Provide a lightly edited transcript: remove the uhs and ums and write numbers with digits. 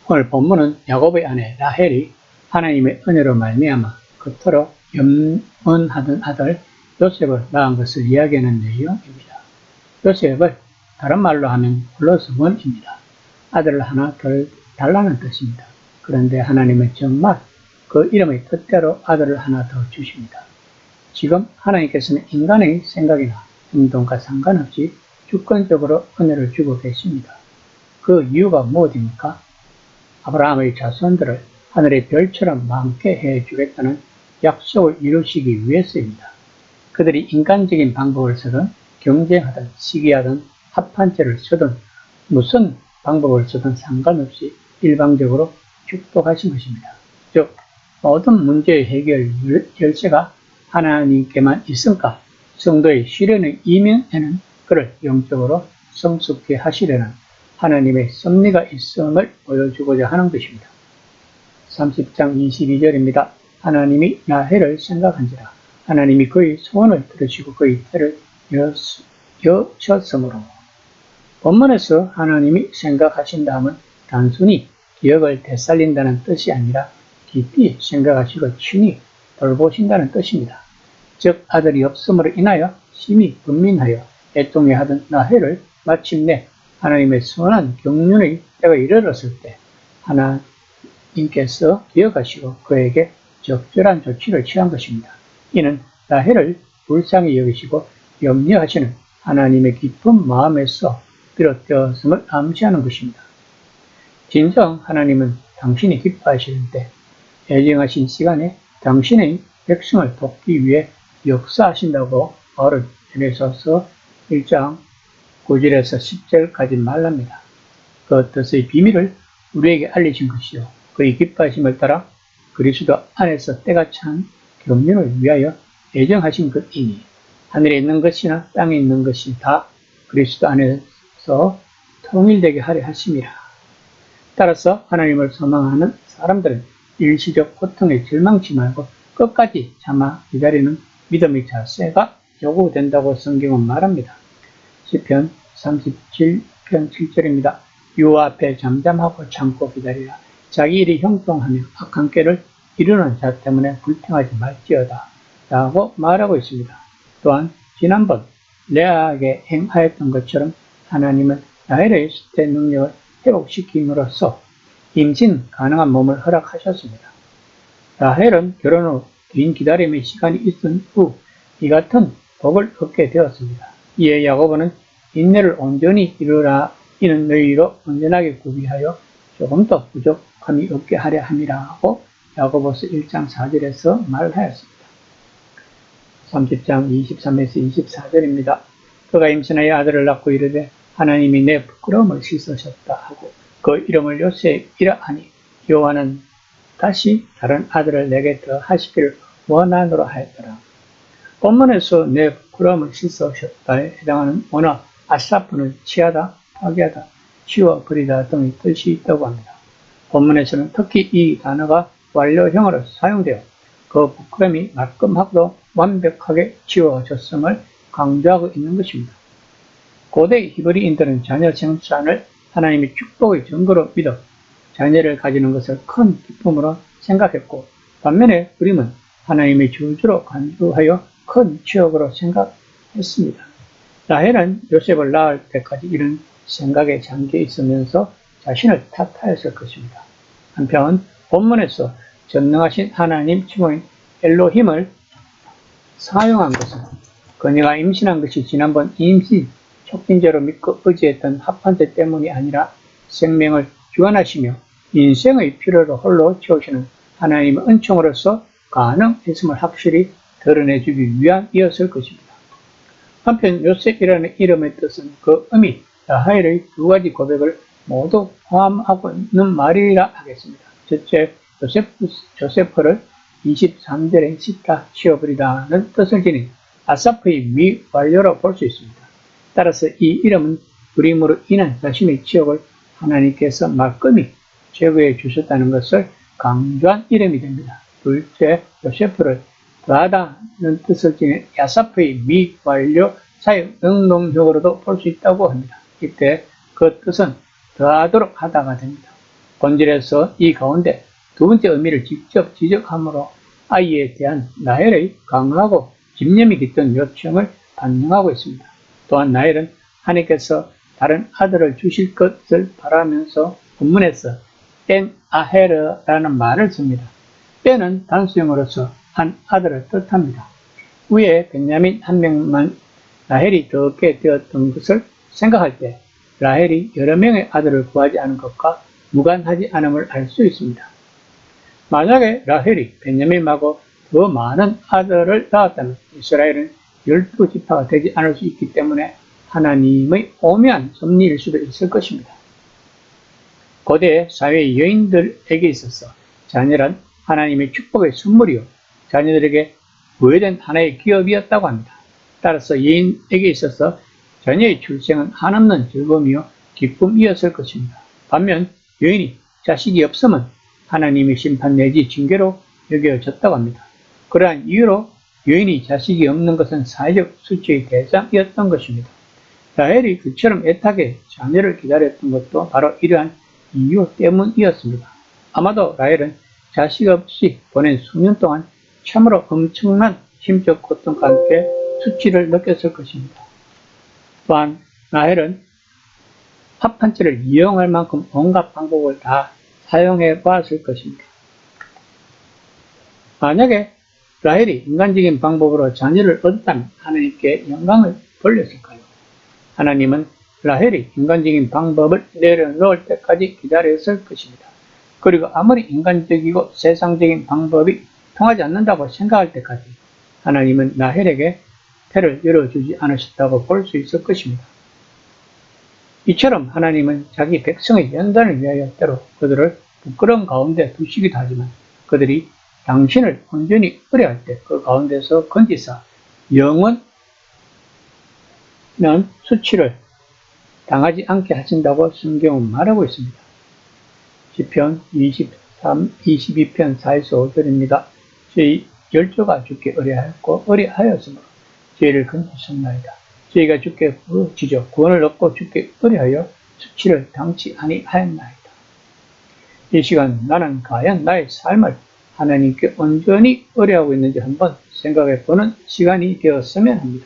오늘 본문은 야곱의 아내 라헬이 하나님의 은혜로 말미암아 그토록 염원하던 아들 요셉을 낳은 것을 이야기하는 내용입니다. 요셉을 다른 말로 하면 홀로스원입니다. 아들을 하나 덜 달라는 뜻입니다. 그런데 하나님은 정말 그 이름의 뜻대로 아들을 하나 더 주십니다. 지금 하나님께서는 인간의 생각이나 행동과 상관없이 주권적으로 은혜를 주고 계십니다. 그 이유가 무엇입니까? 아브라함의 자손들을 하늘의 별처럼 많게 해주겠다는 약속을 이루시기 위해서입니다. 그들이 인간적인 방법을 쓰든 경쟁하든 시기하든 합판죄를 쓰든 무슨 방법을 쓰든 상관없이 일방적으로 축복하신 것입니다. 즉 모든 문제의 해결 열쇠가 하나님께만 있으니까 성도의 시련의 이면에는 그를 영적으로 성숙케 하시려는 하나님의 섭리가 있음을 보여주고자 하는 것입니다. 30장 22절입니다. 하나님이 라헬을 생각한지라 하나님이 그의 소원을 들으시고 그의 태를 여셨으므로. 본문에서 하나님이 생각하신다면 단순히 기억을 되살린다는 뜻이 아니라 깊이 생각하시고 친히 돌보신다는 뜻입니다. 즉 아들이 없음으로 인하여 심히 분민하여 애통해하던 라헬을 마침내 하나님의 선한 경륜의 때가 이르렀을 때 하나님께서 기억하시고 그에게 적절한 조치를 취한 것입니다. 이는 라헬을 불쌍히 여기시고 염려하시는 하나님의 깊은 마음에서 비롯되었음을 암시하는 것입니다. 진정 하나님은 당신이 기뻐하시는데 애정하신 시간에 당신의 백성을 돕기 위해 역사하신다고 바울은 에베소서 1장 9절에서 10절까지 말합니다. 그 뜻의 비밀을 우리에게 알리신 것이요 그의 기뻐하심을 따라 그리스도 안에서 때가 찬 경륜을 위하여 애정하신 것이니 하늘에 있는 것이나 땅에 있는 것이 다 그리스도 안에서 통일되게 하려 하심이라. 따라서 하나님을 소망하는 사람들은 일시적 고통에 절망치 말고 끝까지 참아 기다리는 믿음의 자세가 요구된다고 성경은 말합니다. 시편 37편 7절입니다. 유아 앞에 잠잠하고 참고 기다리라. 자기 일이 형통하며 악한 꾀를 이루는 자 때문에 불평하지 말지어다 라고 말하고 있습니다. 또한 지난번 레아에게 행하였던 것처럼 하나님은 라헬의 수태 능력을 회복시킴으로써 임신 가능한 몸을 허락하셨습니다. 라헬은 결혼 후 긴 기다림의 시간이 있은 후 이 같은 복을 얻게 되었습니다. 이에 야고보는 인내를 온전히 이루라 이는 너희로 온전하게 구비하여 조금 더 부족함이 없게 하려 함이라고 야고보서 1장 4절에서 말하였습니다. 30장 23에서 24절입니다. 그가 임신하여 아들을 낳고 이르되 하나님이 내 부끄러움을 씻으셨다 하고 그 이름을 요셉이라 하니 여호와는 다시 다른 아들을 내게 더 하시기를 원하노라 하였더라. 본문에서 내 부끄러움을 씻으셨다에 해당하는 원어 아사프는 취하다, 파괴하다, 치워버리다 등의 뜻이 있다고 합니다. 본문에서는 특히 이 단어가 완료형으로 사용되어 그 부끄러움이 말끔하고도 완벽하게 치워졌음을 강조하고 있는 것입니다. 고대 히브리인들은 자녀 생산을 하나님의 축복의 증거로 믿어 자녀를 가지는 것을 큰 기쁨으로 생각했고 반면에 우림은 하나님의 저주로 간주하여 큰 치욕으로 생각했습니다. 라헬은 요셉을 낳을 때까지 이런 생각에 잠겨 있으면서 자신을 탓하였을 것입니다. 한편 본문에서 전능하신 하나님 칭호인 엘로힘을 사용한 것은 그녀가 임신한 것이 지난번 임신 촉진제로 믿고 의지했던 합판제 때문이 아니라 생명을 주관하시며 인생의 필요를 홀로 채우시는 하나님의 은총으로서 가능했음을 확실히 드러내주기 위함이었을 것입니다. 한편 요셉이라는 이름의 뜻은 그 의미 라헬의 두 가지 고백을 모두 포함하고 있는 말이라 하겠습니다. 첫째, 조세프를 23절에 씻다 치워버리다는 뜻을 지닌 아사프의 미완료로 볼 수 있습니다. 따라서 이 이름은 불임으로 인한 자신의 치욕을 하나님께서 말끔히 제거해 주셨다는 것을 강조한 이름이 됩니다. 둘째, 요세프를 더하다는 뜻을 지닌 야사프의 미완료 사역 능동적으로도 볼 수 있다고 합니다. 이때 그 뜻은 더하도록 하다가 됩니다. 본절에서 이 가운데 두 번째 의미를 직접 지적하므로 아이에 대한 라헬의 강하고 집념이 깃든 요청을 반영하고 있습니다. 또한 라헬은 하나님께서 다른 아들을 주실 것을 바라면서 본문에서 벤 아헤르라는 말을 씁니다. 벤은 단수형으로서 한 아들을 뜻합니다. 위에 베냐민 한 명만 라헬이 더 얻게 되었던 것을 생각할 때 라헬이 여러 명의 아들을 구하지 않은 것과 무관하지 않음을 알 수 있습니다. 만약에 라헬이 베냐민하고 더 많은 아들을 낳았다면 이스라엘은 12지파가 되지 않을 수 있기 때문에 하나님의 오묘한 섭리일 수도 있을 것입니다. 고대 사회의 여인들에게 있어서 자녀란 하나님의 축복의 선물이요 자녀들에게 부여된 하나의 기업이었다고 합니다. 따라서 여인에게 있어서 자녀의 출생은 한없는 즐거움이요 기쁨이었을 것입니다. 반면 여인이 자식이 없으면 하나님의 심판 내지 징계로 여겨졌다고 합니다. 그러한 이유로 여인이 자식이 없는 것은 사회적 수치의 대상이었던 것입니다. 라헬이 그처럼 애타게 자녀를 기다렸던 것도 바로 이러한 이유 때문이었습니다. 아마도 라헬은 자식 없이 보낸 수년 동안 참으로 엄청난 심적 고통과 함께 수치를 느꼈을 것입니다. 또한 라헬은 합한 채를 이용할 만큼 온갖 방법을 다 사용해 보았을 것입니다. 만약에 라헬이 인간적인 방법으로 자녀를 얻었다면 하나님께 영광을 돌렸을까요? 하나님은 라헬이 인간적인 방법을 내려놓을 때까지 기다렸을 것입니다. 그리고 아무리 인간적이고 세상적인 방법이 통하지 않는다고 생각할 때까지 하나님은 라헬에게 태를 열어주지 않으셨다고 볼 수 있을 것입니다. 이처럼 하나님은 자기 백성의 연단을 위하여 때로 그들을 부끄러운 가운데 두시기도 하지만 그들이 당신을 온전히 의뢰할 때 그 가운데서 건지사 영원한 수치를 당하지 않게 하신다고 성경은 말하고 있습니다. 시편 22편 4에서 5절입니다. 저희 열조가 주께 의뢰하였고 의뢰하였으므로 저희를 건지셨나이다. 저희가 주께 부르짖어 구원을 얻고 주께 의뢰하여 수치를 당치 아니하였나이다. 이 시간 나는 과연 나의 삶을 하나님께 온전히 의뢰하고 있는지 한번 생각해 보는 시간이 되었으면 합니다.